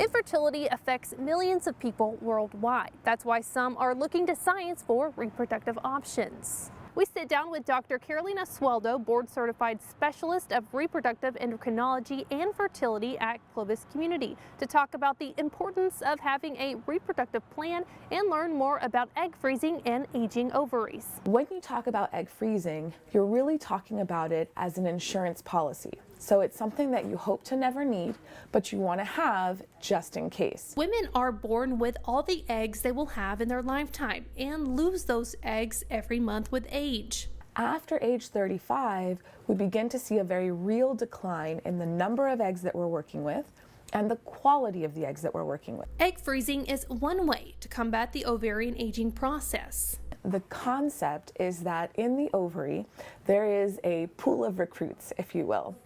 Infertility affects millions of people worldwide. That's why some are looking to science for reproductive options. We sit down with Dr. Carolina Sueldo, board-certified specialist of reproductive endocrinology and fertility at Clovis Community, to talk about the importance of having a reproductive plan and learn more about egg freezing and aging ovaries. When you talk about egg freezing, you're really talking about it as an insurance policy. So it's something that you hope to never need, but you want to have just in case. Women are born with all the eggs they will have in their lifetime and lose those eggs every month with age. After age 35, we begin to see a very real decline in the number of eggs that we're working with and the quality of the eggs that we're working with. Egg freezing is one way to combat the ovarian aging process. The concept is that in the ovary, there is a pool of recruits, if you will.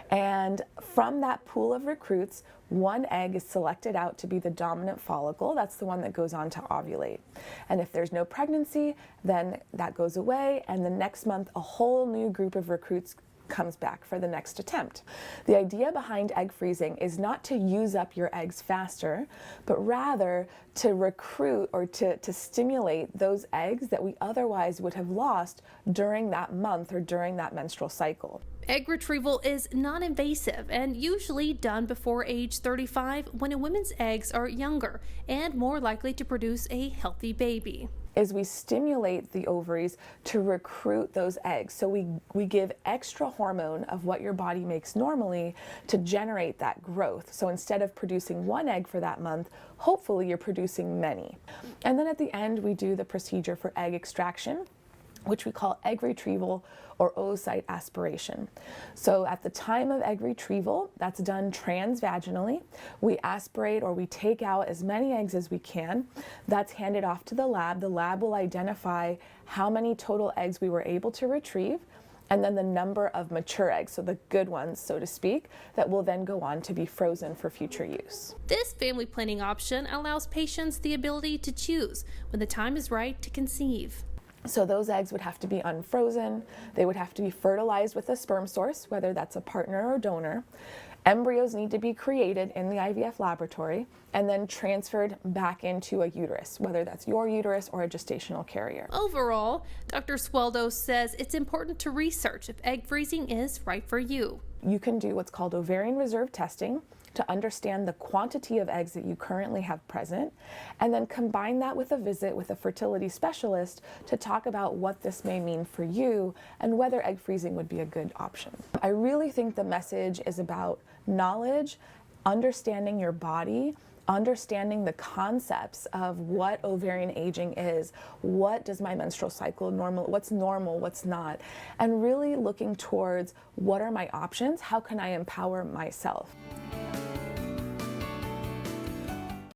And from that pool of recruits, one egg is selected out to be the dominant follicle. That's the one that goes on to ovulate. And if there's no pregnancy, then that goes away. And the next month, a whole new group of recruits comes back for the next attempt. The idea behind egg freezing is not to use up your eggs faster, but rather to recruit or to stimulate those eggs that we otherwise would have lost during that month or during that menstrual cycle. Egg retrieval is non-invasive and usually done before age 35 when a woman's eggs are younger and more likely to produce a healthy baby. Is we stimulate the ovaries to recruit those eggs. So we give extra hormone of what your body makes normally to generate that growth. So instead of producing one egg for that month, hopefully you're producing many. And then at the end, we do the procedure for egg extraction, which we call egg retrieval or oocyte aspiration. So at the time of egg retrieval, that's done transvaginally. We aspirate or we take out as many eggs as we can. That's handed off to the lab. The lab will identify how many total eggs we were able to retrieve, and then the number of mature eggs, so the good ones, so to speak, that will then go on to be frozen for future use. This family planning option allows patients the ability to choose when the time is right to conceive. So those eggs would have to be unfrozen, they would have to be fertilized with a sperm source, whether that's a partner or donor. Embryos need to be created in the IVF laboratory and then transferred back into a uterus, whether that's your uterus or a gestational carrier. Overall, Dr. Sueldo says it's important to research if egg freezing is right for you. You can do what's called ovarian reserve testing to understand the quantity of eggs that you currently have present, and then combine that with a visit with a fertility specialist to talk about what this may mean for you and whether egg freezing would be a good option. I really think the message is about knowledge, understanding your body, understanding the concepts of what ovarian aging is, what does my menstrual cycle normal, what's not, and really looking towards what are my options, how can I empower myself.